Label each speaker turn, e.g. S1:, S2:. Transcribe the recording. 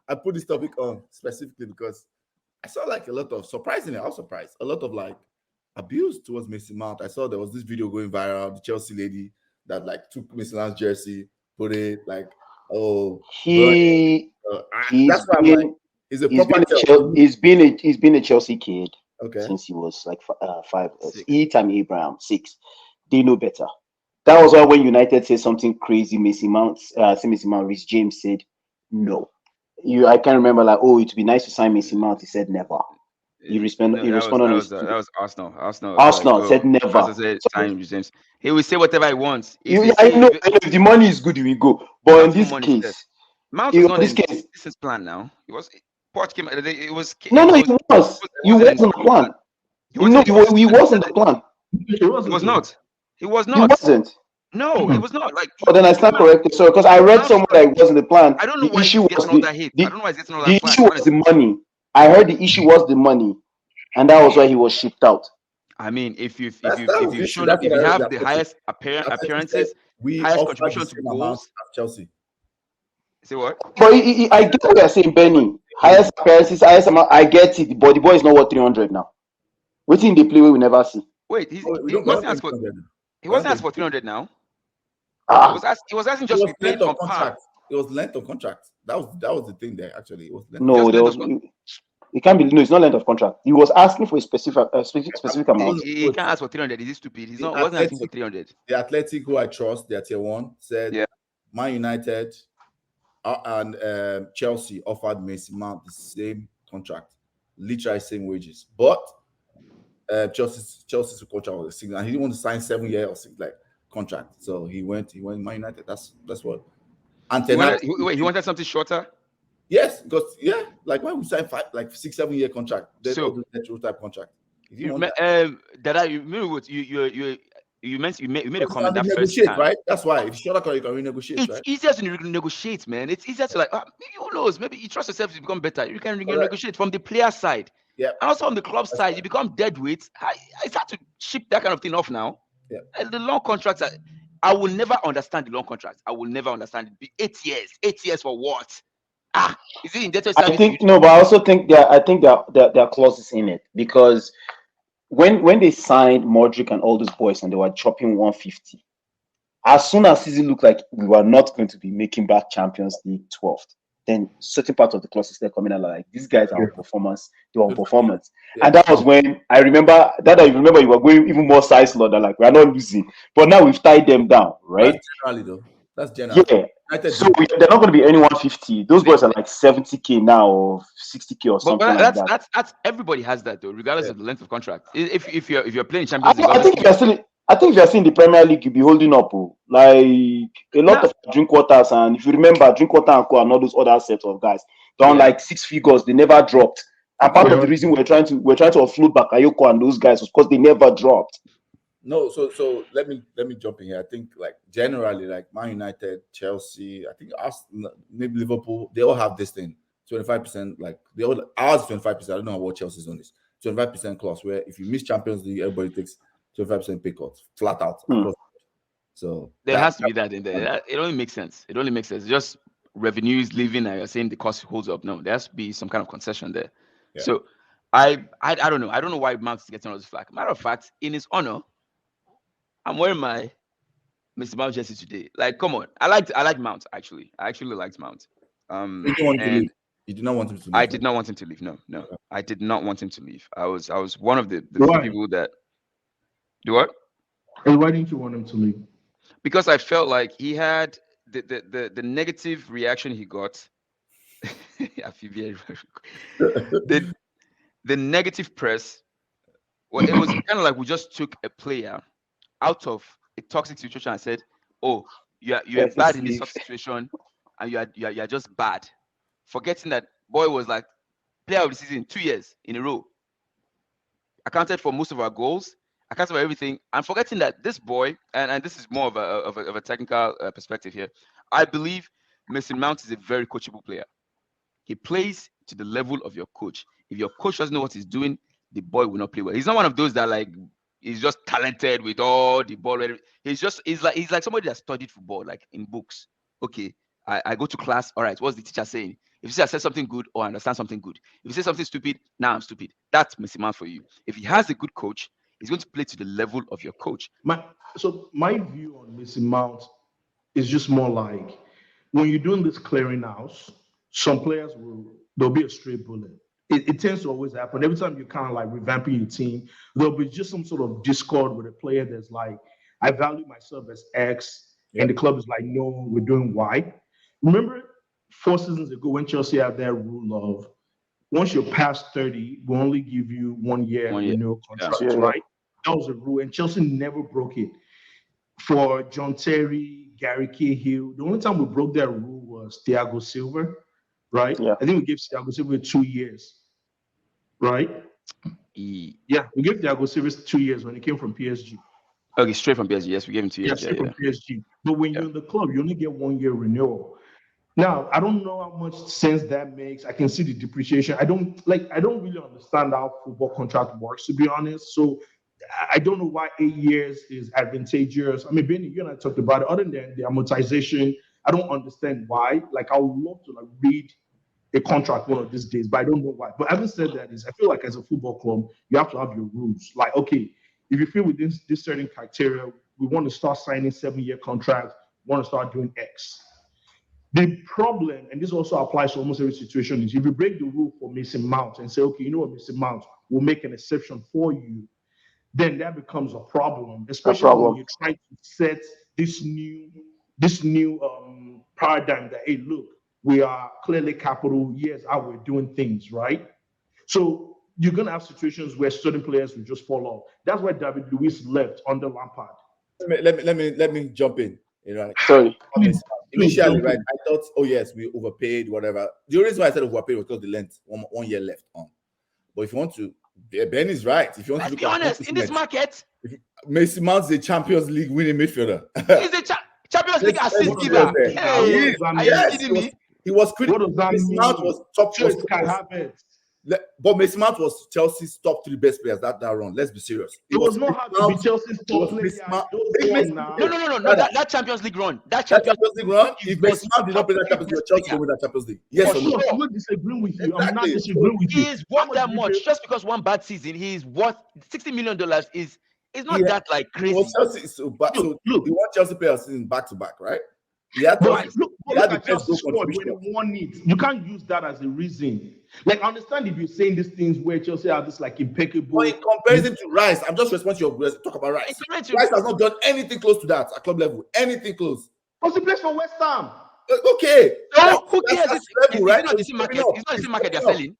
S1: I put this topic on specifically because I saw like a lot of surprisingly, I was surprised, a lot of like abuse towards Mason Mount. I saw there was this video going viral, the Chelsea lady that like took Mason Mount's jersey, put it like, oh, burn it.
S2: He
S1: That's
S2: he's
S1: why I'm like,
S2: been
S1: he's a
S2: he's
S1: proper
S2: been a
S1: Chelsea.
S2: he's been a Chelsea kid
S1: Okay.
S2: since he was like 5.
S3: Six.
S2: Time Abraham 6. They know better. That was why when United said something crazy, Mason Mount, Rhys James said no. I can't remember like, oh, it'd be nice to sign Mason Mount. He said never. He
S3: No,
S2: responded on his
S3: that was Arsenal. Arsenal was like,
S2: Arsenal
S3: oh,
S2: said never.
S3: Arsenal said sign James. He will say whatever he wants. If they
S2: I
S3: say
S2: know if the money is good, we go. But in
S3: Mount
S2: this
S3: money
S2: case,
S3: said. Mount was not
S2: this
S3: in
S2: case,
S3: this plan now. It was Port came. It was
S2: no,
S3: it
S2: he
S3: was
S2: was. He
S3: wasn't
S2: was in the plan.
S3: He wasn't.
S2: He was in the plan.
S4: It
S3: He
S4: wasn't
S3: was
S4: though.
S3: not. He was
S2: He
S3: not.
S2: wasn't.
S3: No, he was not. Like
S2: But then I stand corrected. So because I read
S3: Mount-
S2: somewhere that it wasn't the plan.
S3: I don't know
S2: The
S3: why
S2: issue
S3: he's
S2: was
S3: getting all that hate. I don't know why he's getting all
S2: the
S3: that flack.
S2: issue was the money. I heard the issue was the money, and that was why he was shipped out.
S3: I mean, if you've
S1: That's the issue.
S3: shown up,
S1: That's
S3: if
S1: what
S3: you
S1: I heard
S3: have
S1: that
S3: the highest
S1: Atleti
S3: appearances,
S1: said we
S3: highest
S1: offered
S3: contribution
S1: the
S3: to
S1: same amount
S3: goals.
S1: as Chelsea.
S3: Say what?
S2: But I get what you're saying, Benny. Highest appearances, highest amount. I get it, but the boy is not worth 300 now. Waiting they play, we will never see.
S3: Wait,
S1: Oh, we
S3: he
S1: don't
S3: wasn't
S1: have
S3: asked for
S1: 300.
S3: he wasn't asked for 300 now. He
S2: Ah,
S3: was asking
S1: It
S3: just to
S1: was
S3: be paid
S1: length
S3: on
S1: of
S3: par.
S1: contract. It was length of contract. That was the thing there. Actually, it was length.
S2: no,
S3: Just
S2: there
S3: length
S2: was.
S3: of
S2: It can't be. No, it's not length of contract. He was asking for a specific amount.
S3: He can't ask for 300. Is he stupid? He's not. Wasn't asking for 300.
S1: The Athletic, who I trust, their tier one, said
S3: Yeah.
S1: Man United and Chelsea offered Mason Mount the same contract, literally same wages, but Chelsea's contract was a single, and he didn't want to sign 7-year or like contract, so he went Man United. That's what. And
S3: He wanted something shorter.
S1: yes, because like when we sign 6-7 year contract, there's
S3: So-
S1: no natural type contract. If you
S3: You
S1: want
S3: me-
S1: that,
S3: Dada, you remember what you made a
S1: it's
S3: comment
S1: gonna
S3: that first
S1: renegotiate,
S3: time.
S1: right? That's why if shorter contract, you can renegotiate,
S3: It's
S1: right?
S3: easier to negotiate, man. It's easier to like, maybe who knows? Maybe you trust yourself to become better. You can
S1: Correct.
S3: negotiate from the player side.
S1: Yeah.
S3: And also on the club side, you become dead weight. It's hard to ship that kind of thing off now.
S1: Yeah.
S3: And the long contracts, I will never understand the long contracts. I will never understand it. 8 years. 8 years for what? Is it indebted service?
S2: I think no, but I also think there are clauses in it because when they signed Modric and all those boys and they were chopping 150, as soon as season looked like we were not going to be making back Champions League 12th, then certain part of the clauses they're coming out like these guys are on performance, they're on performance.
S1: Yeah.
S2: And that was when I remember you were going even more size than like we're not losing. But now we've tied them down, right?
S1: That's generally though. That's generally.
S2: Yeah.
S1: United
S2: So they're not going to be any 150. Those boys are like 70K now or 60K or something like that.
S3: That's everybody has that though, regardless of the length of contract. If you're playing
S2: I
S3: Champions League,
S2: think if you're still in the Premier League, you'll be holding up. Like a lot of drink waters, and if you remember, drink water and co and all those other sets of guys, they're on like 6 figures, they never dropped. And part of the reason we're trying to offload Bakayoko and those guys was because they never dropped.
S1: No, so let me jump in here. I think like generally like Man United, Chelsea, I think Arsenal, maybe Liverpool, they all have this thing 25%. Like they all ours 25%. I don't know what Chelsea's on this 25% clause where if you miss Champions League, everybody takes 25% pay cut flat out. So
S3: there has to be that in there. It only makes sense. It only makes sense. Just revenues leaving and you're saying the cost holds up. No, there has to be some kind of concession there.
S1: Yeah.
S3: So I don't know. I don't know why Mount is getting all this flack. Matter of fact, in his honor, I'm wearing my Mr. Mount jersey today. Like, come on. I like Mount actually. I actually liked Mount.
S1: You didn't want to leave. You did not want him to leave.
S3: I did not want him to leave. No. I did not want him to leave. I was one of the
S4: Why?
S3: people that do what?
S4: And why didn't you want him to leave?
S3: Because I felt like he had the negative reaction he got. I feel very the negative press. Well, it was kind of like we just took a player out of a toxic situation and said, "Oh, you're bad in this toxic situation, and you're just bad." Forgetting that boy was like player of the season 2 years in a row, accounted for most of our goals, accounted for everything, and forgetting that this boy, and this is more of a technical perspective here. I believe Mason Mount is a very coachable player. He plays to the level of your coach. If your coach doesn't know what he's doing, the boy will not play well. He's not one of those that like he's just talented with all the ball. He's like somebody that studied football, like in books. Okay, I go to class. All right, what's the teacher saying? If you say I said something good or I understand something good, if you say something stupid, now I'm stupid. That's Mason Mount for you. If he has a good coach, he's going to play to the level of your coach.
S4: My view on Mason Mount is just more like when you're doing this clearinghouse, some players there'll be a stray bullet. It tends to always happen. Every time you're kind of like revamping your team, there'll be just some sort of discord with a player that's like, I value myself as X, and the club is like, no, we're doing Y. Remember 4 seasons ago when Chelsea had that rule of once you're past 30, we'll only give you 1 year renewal contracts, right? That was a rule, and Chelsea never broke it. For John Terry, Gary Cahill, the only time we broke that rule was Thiago Silva, right? Yeah. I think we gave Thiago Silva 2 years, right? Yeah, we gave Thiago Silva 2 years when he came from PSG.
S3: Okay, straight from PSG. Yes, we gave him 2 years.
S4: Yeah, straight from PSG. But when you're in the club, you only get 1 year renewal. Now, I don't know how much sense that makes. I can see the depreciation. I don't really understand how football contract works, to be honest. So I don't know why 8 years is advantageous. I mean, Benny, you and I talked about it. Other than the amortization, I don't understand why. Like, I would love to read a contract one of these days, but I don't know why. But having said that, I feel like as a football club, you have to have your rules. Like, okay, if you feel within this certain criteria, we want to start signing 7-year contracts, want to start doing X. The problem, and this also applies to almost every situation, is if you break the rule for Mason Mount and say, okay, you know what, Mason Mount, we'll make an exception for you, then that becomes a problem, especially when you're trying to set this new paradigm that, hey, look, we are clearly capital, here's how we're doing things, right? So you're going to have situations where certain players will just fall off. That's why David Luiz left under Lampard.
S1: Let me jump in.
S2: Sorry.
S1: Initially, right, I thought, oh yes, we overpaid, whatever. The reason why I said overpaid was because the length, 1 year left on. But if you want to, Ben is right. If you want to
S3: be honest, in this market,
S1: Mason Mount's a Champions League winning midfielder.
S3: He's a Champions League assist giver. Are you kidding me?
S1: He was critical. Mason Mount was top choice. But Mason Mount was Chelsea's top 3 best players that run. Let's be serious.
S4: It was not hard to be Chelsea's top player.
S3: No. That Champions League run.
S1: That Champions League run. If Mason Mount did not play that Champions League, Chelsea would win that Champions League. Yes or no?
S4: I'm not disagreeing with you. I'm not disagreeing with you.
S3: He is worth that much. Just because one bad season, he is worth $60 million. Is not that like crazy.
S1: Well, Chelsea, look, he won Chelsea players season back to back, right?
S4: Look at Chelsea's squad when one needs. You can't use that as a reason. Like, I understand if you're saying these things where Chelsea have this like impeccable.
S1: But in comparison to Rice, I'm just responding to your talk about Rice. Rice has not done anything close to that at club level. Anything close.
S4: Because he plays for West Ham.
S1: Okay.
S3: So who cares? It's not the same market. It's not the same market they're selling.